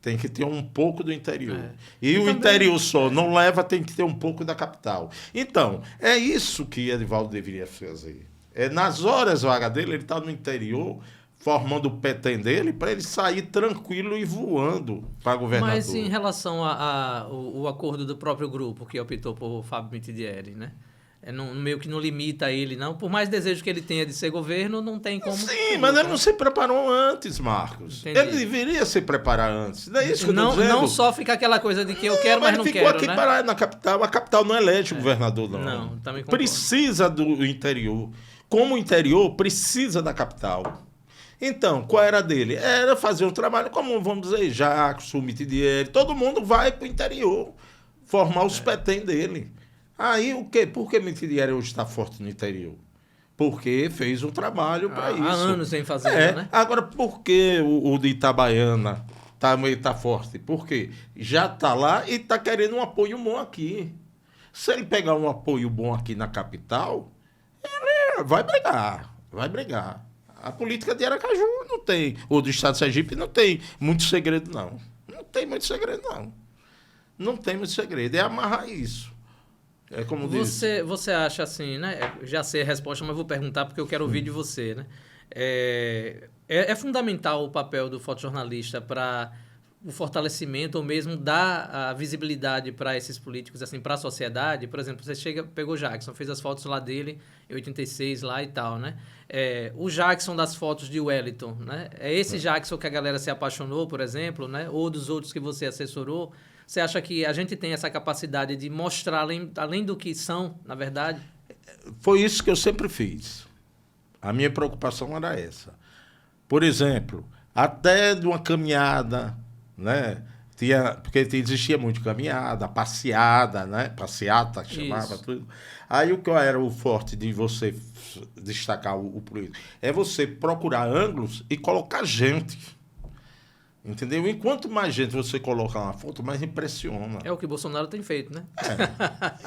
Tem que ter um pouco do interior. É. E o também, interior só não leva, tem que ter um pouco da capital. Então, é isso que Edivaldo deveria fazer. Nas horas vagas dele, ele está no interior, formando o petém dele, para ele sair tranquilo e voando para governador. Mas em relação ao acordo do próprio grupo, que optou por Fábio Mitidieri, né? Meio que não limita ele, não. Por mais desejo que ele tenha de ser governo, não tem como... Sim, mas ele não se preparou antes, Marcos. Entendi. Ele deveria se preparar antes. Não é isso que eu estou dizendo. Não só fica aquela coisa de que eu quero, mas não quero, ele ficou aqui parado na capital. A capital não elege governador, não. Não, também concordo. Precisa do interior. Como o interior precisa da capital. Então, qual era dele? Era fazer um trabalho como, vamos dizer, Jackson, Mitidieri. Todo mundo vai para o interior formar os petém dele. Aí, o quê? Por que Mitidieri hoje está forte no interior? Porque fez um trabalho para isso. Há anos sem fazer, né? Agora, por que o de Itabaiana tá forte? Porque já está lá e está querendo um apoio bom aqui. Se ele pegar um apoio bom aqui na capital, ele vai brigar. A política de Aracaju não tem, ou do estado de Sergipe não tem muito segredo, não. Não tem muito segredo, não. Não tem muito segredo. É amarrar isso. É como você acha assim, né? Já sei a resposta, mas vou perguntar porque eu quero ouvir de você, né? É fundamental o papel do fotojornalista para o fortalecimento ou mesmo dar a visibilidade para esses políticos, assim, para a sociedade. Por exemplo, você pegou o Jackson, fez as fotos lá dele em 86 lá e tal, né? O Jackson das fotos de Wellington, né? É esse Jackson que a galera se apaixonou, por exemplo, né? Ou dos outros que você assessorou. Você acha que a gente tem essa capacidade de mostrar além do que são, na verdade? Foi isso que eu sempre fiz. A minha preocupação era essa. Por exemplo, até de uma caminhada, né? Porque existia muito caminhada, passeada, né? Passeata, chamava tudo. Aí qual era o forte de você destacar o político? É você procurar ângulos e colocar gente. Entendeu? Enquanto mais gente você coloca na foto, mais impressiona. É o que o Bolsonaro tem feito, né?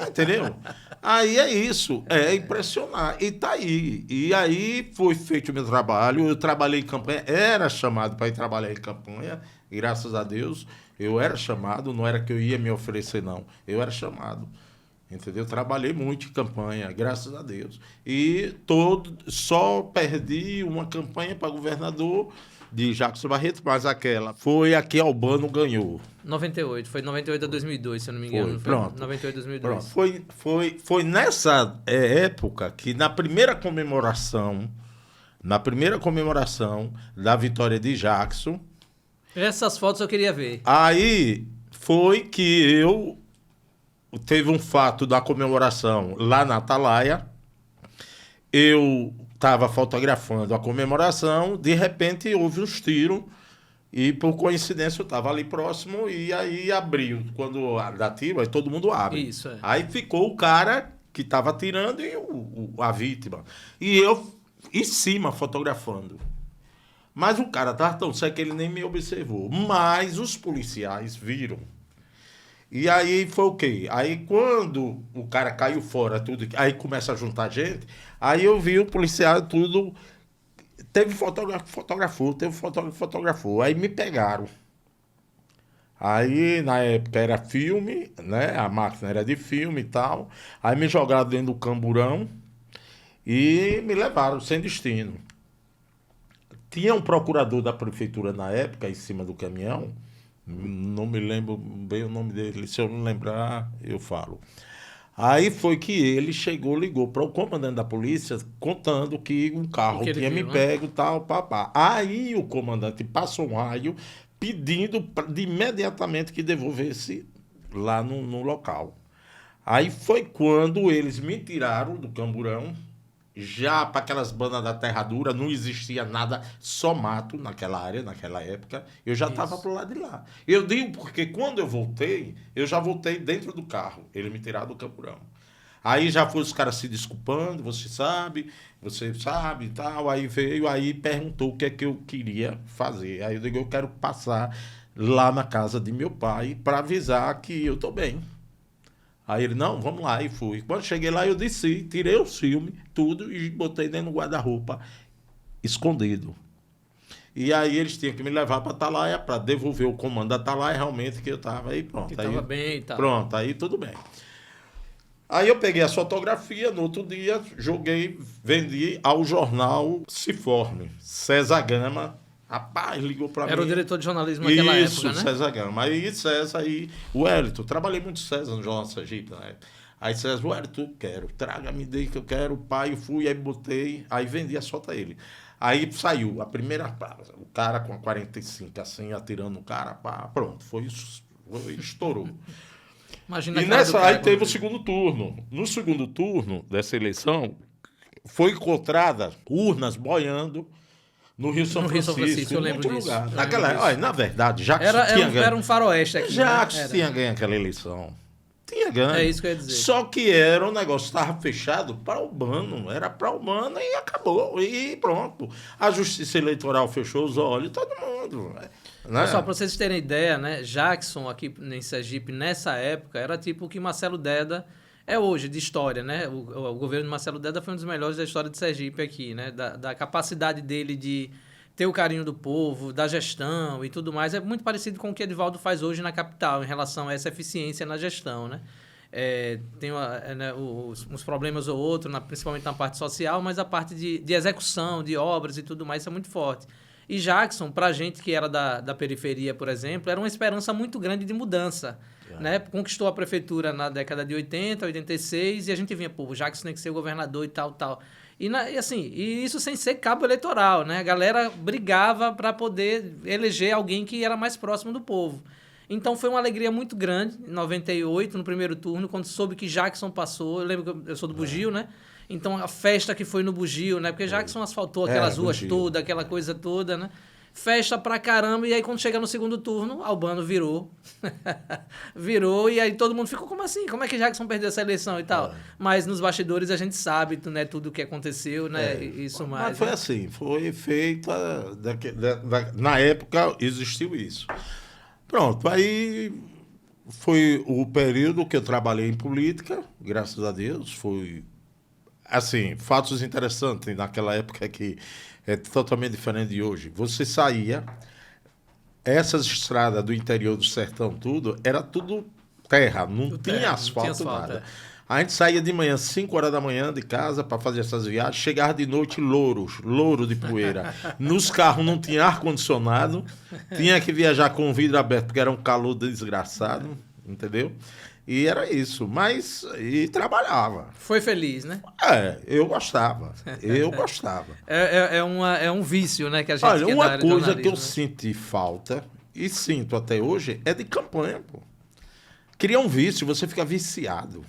Entendeu? Aí é isso, é impressionar. E tá aí. E aí foi feito o meu trabalho, eu trabalhei em campanha, era chamado para ir trabalhar em campanha, graças a Deus, eu era chamado, não era que eu ia me oferecer, não. Eu era chamado. Entendeu? Trabalhei muito em campanha, graças a Deus. E só perdi uma campanha para governador de Jackson Barreto, mas aquela foi a que Albano ganhou. 98, foi 98 a 2002, se eu não me engano. Foi, pronto. 98 a 2002. Pronto. Foi nessa época que na primeira comemoração da vitória de Jackson... Essas fotos eu queria ver. Aí foi que teve um fato da comemoração lá na Atalaia, eu estava fotografando a comemoração, de repente houve uns tiros e por coincidência eu estava ali próximo e aí abriu, quando dá tiro, aí todo mundo abre. Isso, Aí ficou o cara que estava atirando e a vítima. E eu em cima fotografando. Mas o cara estava tão sério que ele nem me observou. Mas os policiais viram. E aí foi o quê? Aí quando o cara caiu fora, tudo, aí começa a juntar gente, aí eu vi o policial tudo, teve fotógrafo, fotografou, aí me pegaram. Aí na época era filme, né? A máquina era de filme e tal, aí me jogaram dentro do camburão e me levaram sem destino. Tinha um procurador da prefeitura na época, em cima do caminhão, não me lembro bem o nome dele, se eu não lembrar, eu falo. Aí foi que ele ligou para o comandante da polícia, contando que um carro tinha me pego e tal, papá. Aí o comandante passou um raio pedindo imediatamente que devolvesse lá no local. Aí foi quando eles me tiraram do camburão. Já para aquelas bandas da terra dura, não existia nada, só mato naquela área, naquela época. Eu já estava pro lado de lá. Eu digo porque quando eu já voltei dentro do carro. Ele me tiraram do camburão. Aí já foi os caras se desculpando, você sabe e tal. Aí veio, aí perguntou o que é que eu queria fazer. Aí eu digo, eu quero passar lá na casa de meu pai para avisar que eu estou bem. Aí ele, não, vamos lá, e fui. Quando cheguei lá, eu desci, tirei o filme, tudo, e botei dentro do guarda-roupa, escondido. E aí eles tinham que me levar para Atalaia para devolver o comando da Atalaia, realmente, que eu estava aí, pronto. Que aí, estava bem e tal. Pronto, aí tudo bem. Aí eu peguei a fotografia, no outro dia, joguei, vendi ao jornal Ciforme. César Gama, rapaz, ligou para mim. Era o diretor de jornalismo naquela época, né? Isso, César Gama. Aí César, aí o Wellington, trabalhei muito com César no Jornal Sergipe, né? Aí César, Wellington, quero, traga-me daí que eu quero, pai, eu fui, aí botei, aí vendi a foto a ele. Aí saiu a primeira, o cara com a 45 assim, atirando o cara, pá, pronto, estourou. Imagina E a cara do nessa, cara aí teve quando- o segundo turno. No segundo turno dessa eleição, foi encontrada urnas boiando no Rio São No Rio São Francisco, Francisco, eu em lembro muito disso, lugar. eu lembro Naquela, disso. olha, na verdade, Jacques Era, tinha era, ganho. era um faroeste aqui, Jacques né? tinha ganho aquela eleição. Tinha ganho. É isso que eu ia dizer. Só que era um negócio, estava fechado para Albano. Era para Albano e acabou. E pronto. A Justiça Eleitoral fechou os olhos, todo mundo. Né? Só para vocês terem ideia, né? Jackson aqui em Sergipe, nessa época, era tipo o que Marcelo Deda é hoje, de história, né? O governo de Marcelo Deda foi um dos melhores da história de Sergipe aqui, né? Da capacidade dele de ter o carinho do povo, da gestão e tudo mais. É muito parecido com o que Edivaldo faz hoje na capital, em relação a essa eficiência na gestão, né? Tem né, uns problemas ou outros, principalmente na parte social, mas a parte de execução, de obras e tudo mais, isso é muito forte. E Jackson, para a gente que era da periferia, por exemplo, era uma esperança muito grande de mudança. Né? Conquistou a prefeitura na década de 80, 86, e a gente vinha, pô, o Jackson tem que ser o governador e tal. E isso sem ser cabo eleitoral, né? A galera brigava para poder eleger alguém que era mais próximo do povo. Então foi uma alegria muito grande, em 98, no primeiro turno, quando soube que Jackson passou. Eu lembro que eu sou do Bugio, né? Então a festa que foi no Bugio, né? Porque Jackson asfaltou aquelas ruas todas, aquela coisa toda, né? Festa pra caramba, e aí quando chega no segundo turno, Albano virou. Virou, e aí todo mundo ficou, como assim? Como é que Jackson perdeu essa eleição e tal? Mas nos bastidores a gente sabe, né, tudo o que aconteceu, né? Isso mais. Mas foi né? assim, foi feita. Na época existiu isso. Pronto, aí foi o período que eu trabalhei em política, graças a Deus. Foi. Assim, fatos interessantes naquela época que é totalmente diferente de hoje. Você saía, essas estradas do interior do sertão, tudo, era tudo terra, não tinha asfalto, nada. A gente saía de manhã, 5 horas da manhã de casa para fazer essas viagens, chegava de noite louro de poeira. Nos carros não tinha ar-condicionado, tinha que viajar com o vidro aberto, porque era um calor desgraçado, entendeu? E era isso, e trabalhava. Foi feliz, né? Eu gostava. É um vício, né, que a gente Olha, quer uma dar coisa jornalismo, que eu né? senti falta, e sinto até hoje, é de campanha, pô. Cria um vício, você fica viciado.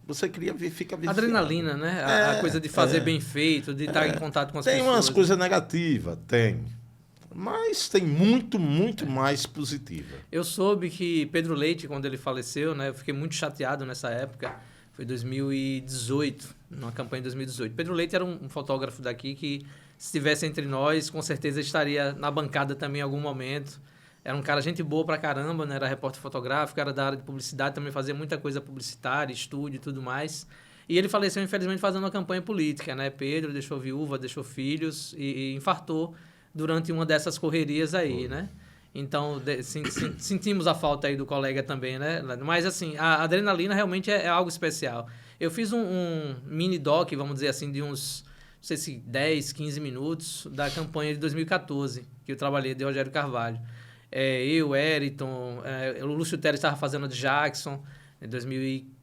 Você fica viciado. Adrenalina, né? A coisa de fazer bem feito, de estar em contato com as Tem pessoas. umas coisas negativas, tem. Mas tem muito mais positiva. Eu soube que Pedro Leite, quando ele faleceu, né? Eu fiquei muito chateado nessa época. Foi 2018, numa campanha de 2018. Pedro Leite era um fotógrafo daqui que, se estivesse entre nós, com certeza estaria na bancada também em algum momento. Era um cara gente boa pra caramba, né? Era repórter fotográfico, era da área de publicidade, também fazia muita coisa publicitária, estúdio e tudo mais. E ele faleceu, infelizmente, fazendo uma campanha política, né? Pedro deixou viúva, deixou filhos e infartou durante uma dessas correrias aí, né? Então, sentimos a falta aí do colega também, né? Mas, assim, a adrenalina realmente é algo especial. Eu fiz um mini doc, vamos dizer assim, de uns, não sei se 10, 15 minutos, da campanha de 2014, que eu trabalhei, de Rogério Carvalho. Eu, Eriton, o Lúcio Teres estava fazendo a de Jackson,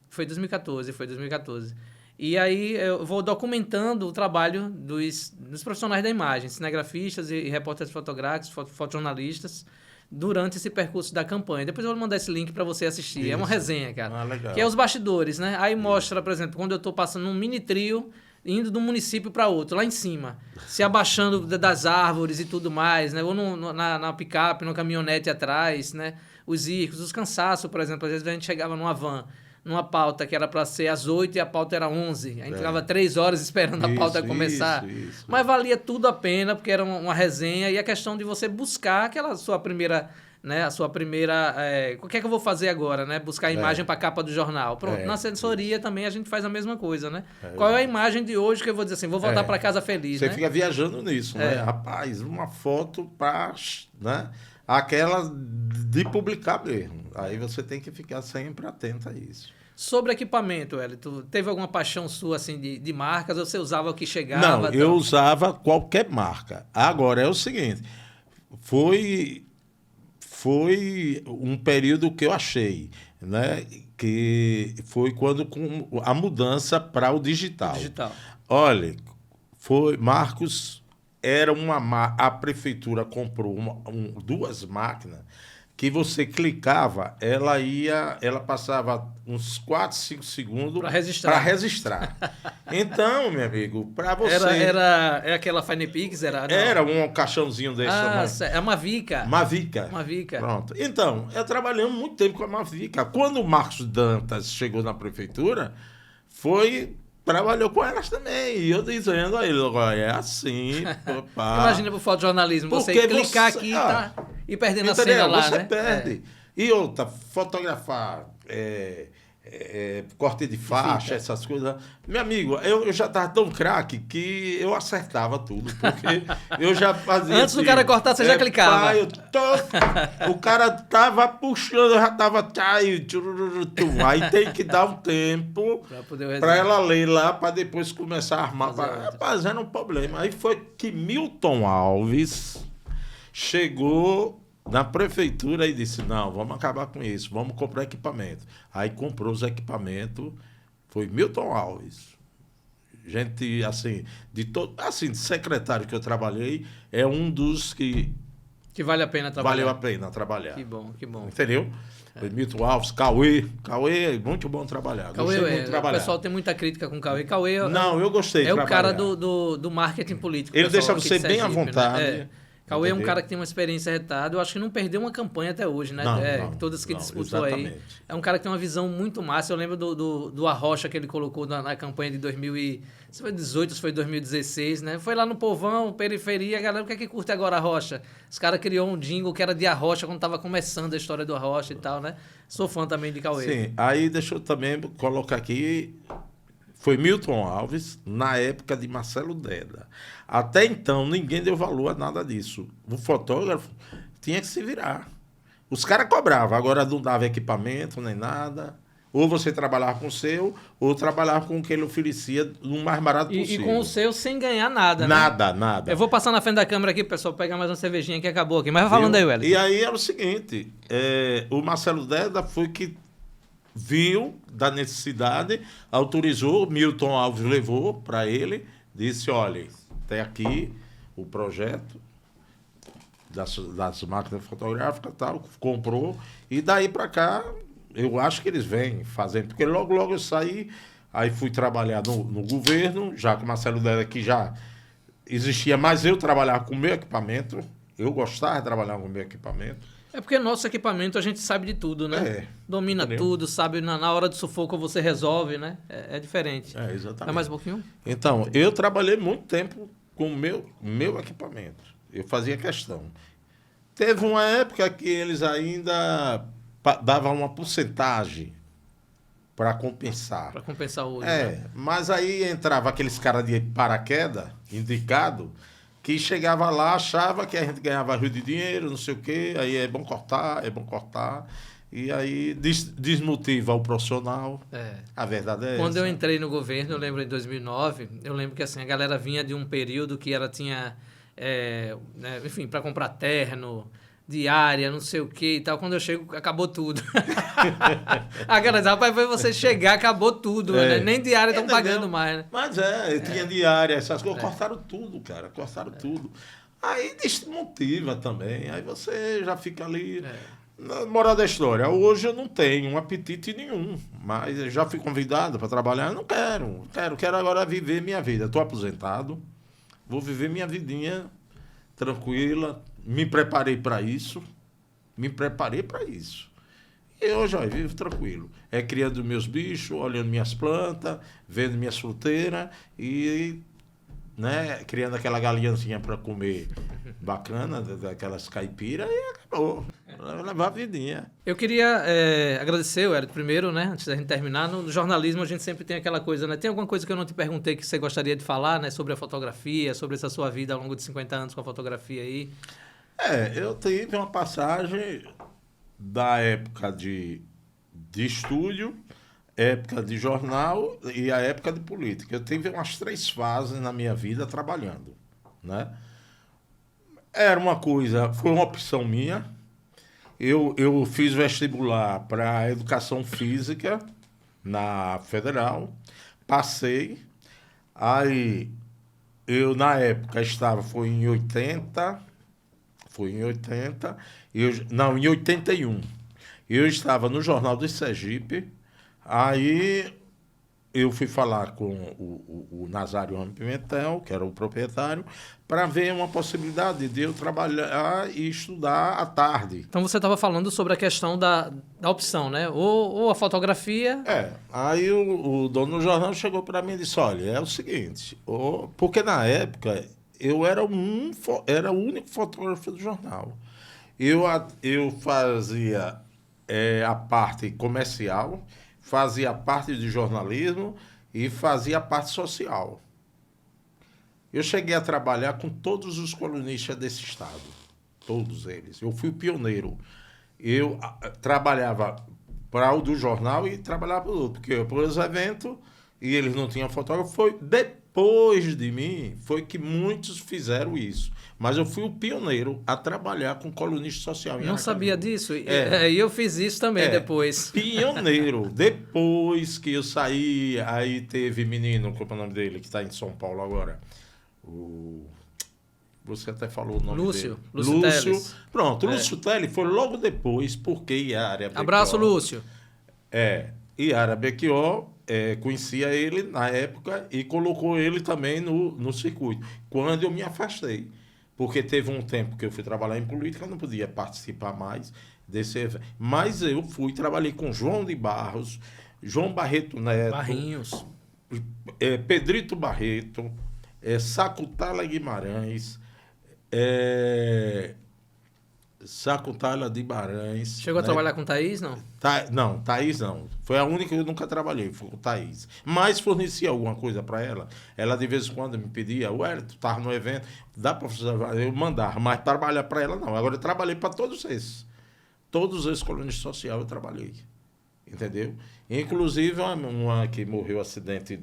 foi 2014. E aí eu vou documentando o trabalho dos profissionais da imagem, cinegrafistas e repórteres fotográficos, fotojornalistas, durante esse percurso da campanha. Depois eu vou mandar esse link para você assistir. Isso. É uma resenha, cara. Legal. Que é os bastidores, né? Aí mostra, por exemplo, quando eu estou passando num mini trio, indo de um município para outro, lá em cima, se abaixando das árvores e tudo mais, né? Ou na picape, numa caminhonete atrás, né? Os ircos, os cansaços, por exemplo. Às vezes a gente chegava numa van, numa pauta que era para ser às 8 e a pauta era 11. A gente ficava 3 horas esperando a pauta começar. Isso. Mas valia tudo a pena, porque era uma resenha e a questão de você buscar aquela sua primeira né, a sua primeira... o que é que eu vou fazer agora, né? Buscar a imagem para a capa do jornal. Pronto, na assessoria também a gente faz a mesma coisa, né? Qual é a imagem de hoje que eu vou dizer assim, vou voltar para casa feliz, Você né? fica viajando nisso, né? Rapaz, uma foto para, né? Aquela de publicar mesmo. Aí você tem que ficar sempre atento a isso. Sobre equipamento, Wellington, teve alguma paixão sua assim de marcas ou você usava o que chegava? Não, eu usava qualquer marca. Agora é o seguinte, foi um período que eu achei, né? Que foi quando com a mudança para o digital. Olha, Marcos, era a prefeitura comprou duas máquinas que você clicava, ela passava uns 4, 5 segundos para registrar. Então, meu amigo, para você... Era aquela Finepix? Era um caixãozinho desse tamanho. É Mavica. Mavica. Pronto. Então, eu trabalhei muito tempo com a Mavica. Quando o Marcos Dantas chegou na prefeitura, trabalhou com elas também. E eu dizendo a ele, é assim, papá. Imagina pro fotojornalismo, você clicar aqui e perdendo a cena lá, você perde. E outra, fotografar, corte de faixa, essas coisas. Meu amigo, eu já estava tão craque que eu acertava tudo, porque eu já fazia... Antes do cara cortar, você já clicava. O cara tava puxando, eu já tava... Aí tem que dar um tempo para ela ler lá, para depois começar a armar. Rapaz, era um problema. Aí foi que Milton Alves chegou na prefeitura e disse, não, vamos acabar com isso, vamos comprar equipamento. Aí comprou os equipamentos, foi Milton Alves. Gente, assim, de secretário que eu trabalhei, é um dos que vale a pena trabalhar. Valeu a pena trabalhar. Que bom. Entendeu? Foi Milton Alves, Cauê é muito bom trabalhar. Cauê, o pessoal tem muita crítica com o Cauê. Cauê não, eu gostei. É o cara do marketing político. Ele deixa você bem à vontade. Né? Cauê é um cara que tem uma experiência retada. Eu acho que não perdeu uma campanha até hoje, né? Todas que disputou exatamente. aí. É um cara que tem uma visão muito massa. Eu lembro do Arrocha que ele colocou na campanha de 2018, se foi 2016, né? Foi lá no povão, periferia. A galera, o que é que curte agora Arrocha? Os caras criou um jingle que era de Arrocha quando tava começando a história do Arrocha e tal, né? Sou fã também de Cauê. Sim, aí deixa eu também colocar aqui... Foi Milton Alves, na época de Marcelo Deda. Até então, ninguém deu valor a nada disso. O fotógrafo tinha que se virar. Os caras cobravam, agora não dava equipamento nem nada. Ou você trabalhava com o seu, ou trabalhava com o que ele oferecia no mais barato possível. E com o seu sem ganhar nada, né? Nada. Eu vou passar na frente da câmera aqui, pessoal, pegar mais uma cervejinha que acabou aqui. Mas vai falando aí, Wellington. E aí era o seguinte, o Marcelo Deda foi que viu da necessidade, autorizou, Milton Alves levou para ele, disse, olha, tem aqui o projeto das máquinas fotográficas, tal, comprou, e daí para cá, eu acho que eles vêm fazendo, porque logo eu saí, aí fui trabalhar no governo, já com o Marcelo Deda aqui já existia, mas eu trabalhava com o meu equipamento, eu gostava de trabalhar com o meu equipamento. É porque nosso equipamento a gente sabe de tudo, né? Domina tudo, sabe, na hora do sufoco você resolve, né? É diferente. Exatamente. Vai mais um pouquinho? Então, eu trabalhei muito tempo com o meu equipamento. Eu fazia questão. Teve uma época que eles ainda davam uma porcentagem para compensar. Para compensar o uso. Né? Mas aí entrava aqueles caras de paraquedas, indicado, que chegava lá, achava que a gente ganhava rio de dinheiro, não sei o quê, aí é bom cortar, e aí desmotiva o profissional. A verdade é essa. Quando eu entrei no governo, eu lembro em 2009, eu lembro que assim, a galera vinha de um período que ela tinha, enfim, para comprar terno, diária, não sei o que e tal. Quando eu chego, acabou tudo. A galera diz, rapaz, foi você chegar, acabou tudo. Né? Nem diária estão pagando mais, né? Mas tinha diária, essas coisas. Cortaram tudo, cara. Cortaram tudo. Aí desmotiva também. Aí você já fica ali... Moral da história, hoje eu não tenho um apetite nenhum, mas eu já fui convidado para trabalhar, eu não quero agora viver minha vida. Estou aposentado, vou viver minha vidinha tranquila, me preparei para isso. E hoje, eu vivo tranquilo. Criando meus bichos, olhando minhas plantas, vendo minhas fruteiras e... né, criando aquela galinhazinha para comer bacana, daquelas caipiras, e acabou. Levar a vidinha. Eu queria agradecer, Wellington, primeiro, né? Antes da gente terminar. No jornalismo a gente sempre tem aquela coisa, né? Tem alguma coisa que eu não te perguntei que você gostaria de falar, né? Sobre a fotografia, sobre essa sua vida ao longo de 50 anos com a fotografia aí? Eu tive uma passagem da época de estúdio, época de jornal e a época de política. Eu tive umas 3 fases na minha vida trabalhando, né? Foi uma opção minha. Eu fiz vestibular para educação física na Federal, passei, aí na época foi em 80, em 81. Eu estava no Jornal do Sergipe, aí eu fui falar com o Nazário Ramos Pimentel, que era o proprietário, para ver uma possibilidade de eu trabalhar e estudar à tarde. Então você estava falando sobre a questão da opção, né? Ou a fotografia... Aí o dono do jornal chegou para mim e disse, olha, é o seguinte, porque na época eu era o único fotógrafo do jornal. Eu fazia a parte comercial, fazia a parte de jornalismo e fazia a parte social. Eu cheguei a trabalhar com todos os colunistas desse estado, todos eles. Eu fui o pioneiro. Eu trabalhava para o do jornal e trabalhava para o outro, porque por os eventos, e eles não tinham fotógrafo, foi depois de mim, foi que muitos fizeram isso. Mas eu fui o pioneiro a trabalhar com colunista social. Não sabia disso? E eu fiz isso também depois. Pioneiro. Depois que eu saí, aí teve menino, qual é o nome dele, que está em São Paulo agora? Você até falou o nome Lúcio. dele. Lúcio Teles. Pronto, Lúcio Teles foi logo depois, porque Iara Becchior... Abraço, Lúcio. Iara Becchior conhecia ele na época e colocou ele também no circuito. Quando eu me afastei. Porque teve um tempo que eu fui trabalhar em política, eu não podia participar mais desse evento. Mas eu trabalhei com João de Barros, João Barreto Neto... Barrinhos. Pedrito Barreto, Sacutala Guimarães, Sacutala de Guimarães. Chegou a trabalhar com Thaís, não? Não, Thaís não. Foi a única que eu nunca trabalhei, foi com Thaís. Mas fornecia alguma coisa para ela. Ela de vez em quando me pedia, tu estava no evento, dá para eu mandar, mas trabalhar para ela não. Agora eu trabalhei para todos esses. Todos esses colunistas sociais eu trabalhei. Entendeu? Inclusive uma que morreu acidente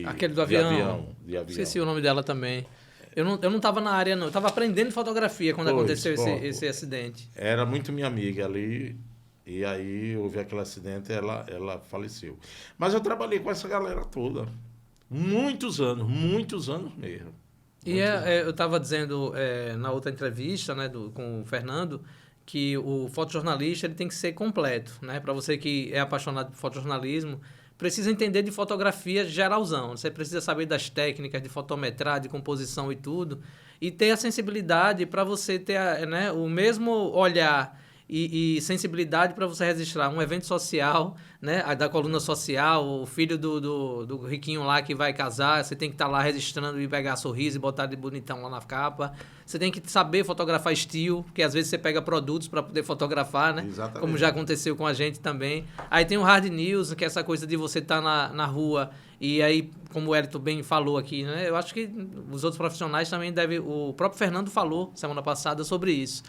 aquele do avião. De avião. Esqueci o nome dela também. Eu não estava na área, não. Eu estava aprendendo fotografia quando aconteceu esse acidente. Era muito minha amiga ali. E aí houve aquele acidente e ela faleceu. Mas eu trabalhei com essa galera toda. Muitos anos mesmo. E eu estava dizendo na outra entrevista, né, com o Fernando, que o fotojornalista ele tem que ser completo, né? Para você que é apaixonado por fotojornalismo, precisa entender de fotografia geralzão. Você precisa saber das técnicas de fotometrar, de composição e tudo, e ter a sensibilidade para você ter o mesmo olhar e sensibilidade para você registrar um evento social, né, da coluna social, o filho do riquinho lá que vai casar, você tem que estar lá registrando e pegar sorriso e botar de bonitão lá na capa. Você tem que saber fotografar estilo, porque às vezes você pega produtos para poder fotografar, né? Exatamente. Como já aconteceu com a gente também. Aí tem o hard news, que é essa coisa de você estar na rua e aí, como o Wellington bem falou aqui, né? Eu acho que os outros profissionais também devem... O próprio Fernando falou semana passada sobre isso.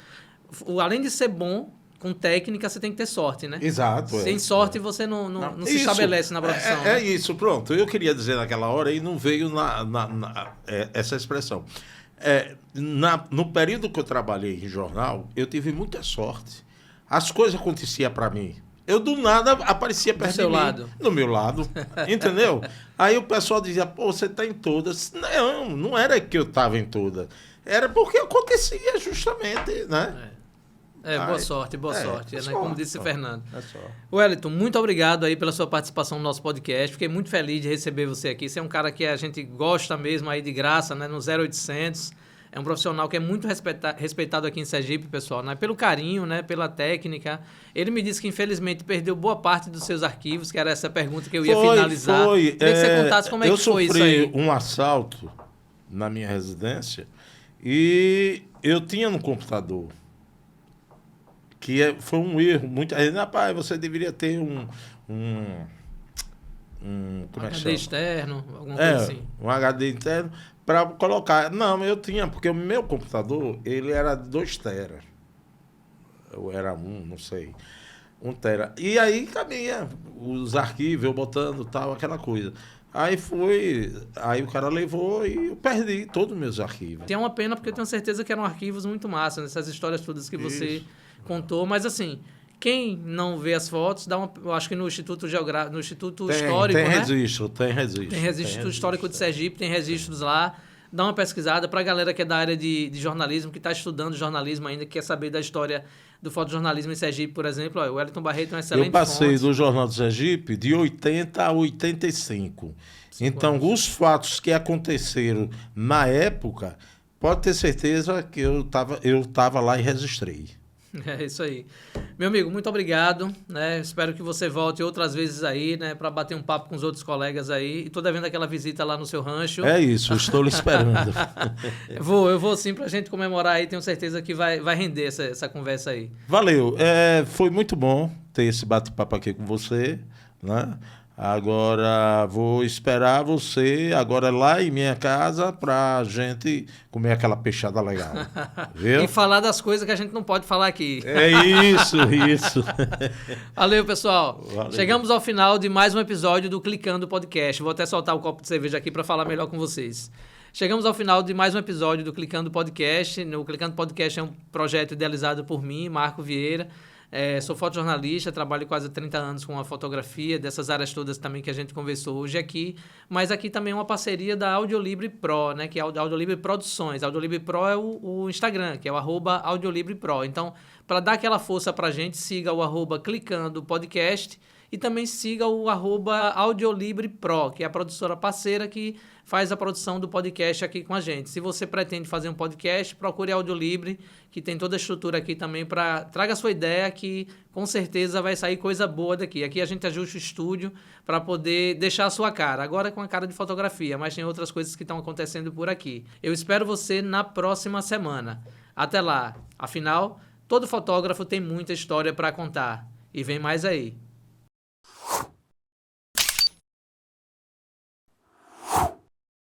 Além de ser bom, com técnica, você tem que ter sorte, né? Exato. Sem sorte, você não se estabelece na profissão. É isso, pronto. Eu queria dizer naquela hora e não veio essa expressão. No período que eu trabalhei em jornal, eu tive muita sorte. As coisas aconteciam para mim. Eu, do nada, aparecia perto de mim. Lado. No meu lado. Entendeu? Aí o pessoal dizia, você está em todas. Não era que eu estava em todas. Era porque acontecia justamente, né? Boa sorte. Né? Como disse o Fernando. Só. Wellington, muito obrigado aí pela sua participação no nosso podcast. Fiquei muito feliz de receber você aqui. Você é um cara que a gente gosta mesmo aí de graça, né? No 0800. É um profissional que é muito respeitado aqui em Sergipe, pessoal, né? Pelo carinho, né? Pela técnica. Ele me disse que, infelizmente, perdeu boa parte dos seus arquivos, que era essa pergunta que eu ia finalizar. Queria que você contasse como é que foi isso aí. Eu sofri um assalto na minha residência e eu tinha no computador foi um erro. Muita gente, rapaz, você deveria ter como é que HD chama? externo, alguma coisa assim. Um HD interno para colocar. Não, eu tinha, porque o meu computador, ele era 2 tera. Eu era não sei, 1 tera. E aí cabia os arquivos, eu botando tal, aquela coisa. Aí o cara levou e eu perdi todos os meus arquivos. Tem uma pena porque eu tenho certeza que eram arquivos muito massa, essas histórias todas que você contou, mas assim, quem não vê as fotos, eu acho que no Instituto Geográfico, no Instituto Histórico, tem né? registro. Tem registro histórico de Sergipe, tem registros lá. Dá uma pesquisada para a galera que é da área de jornalismo, que está estudando jornalismo ainda, que quer saber da história do fotojornalismo em Sergipe, por exemplo. O Wellington Barreto é um excelente Eu passei fonte. do Jornal do Sergipe de 80 a 85. Então, os fatos que aconteceram na época, pode ter certeza que eu tava lá e registrei. É isso aí. Meu amigo, muito obrigado, né? Espero que você volte outras vezes aí, né? Para bater um papo com os outros colegas aí. E tô devendo aquela visita lá no seu rancho. É isso, estou lhe esperando. Eu vou sim pra gente comemorar aí. Tenho certeza que vai render essa conversa aí. Valeu. Foi muito bom ter esse bate-papo aqui com você, né? Agora vou esperar você agora lá em minha casa pra gente comer aquela peixada legal. Viu? E falar das coisas que a gente não pode falar aqui. É isso. Valeu, pessoal. Valeu. Chegamos ao final de mais um episódio do Clicando Podcast. Vou até soltar o copo de cerveja aqui para falar melhor com vocês. Chegamos ao final de mais um episódio do Clicando Podcast. O Clicando Podcast é um projeto idealizado por mim, Marco Vieira. Sou fotojornalista, trabalho quase 30 anos com a fotografia, dessas áreas todas também que a gente conversou hoje aqui, mas aqui também é uma parceria da Audiolibre Pro, né, que é a Audiolibre Produções. A Audiolibre Pro é o Instagram, que é o @AudiolibrePro. Então, para dar aquela força para a gente, siga o @Clicando Podcast e também siga o @AudiolibrePro, que é a produtora parceira que faz a produção do podcast aqui com a gente. Se você pretende fazer um podcast, procure a Audiolibre, que tem toda a estrutura aqui também para... Traga a sua ideia, que com certeza vai sair coisa boa daqui. Aqui a gente ajusta o estúdio para poder deixar a sua cara. Agora com a cara de fotografia, mas tem outras coisas que estão acontecendo por aqui. Eu espero você na próxima semana. Até lá. Afinal, todo fotógrafo tem muita história para contar. E vem mais aí.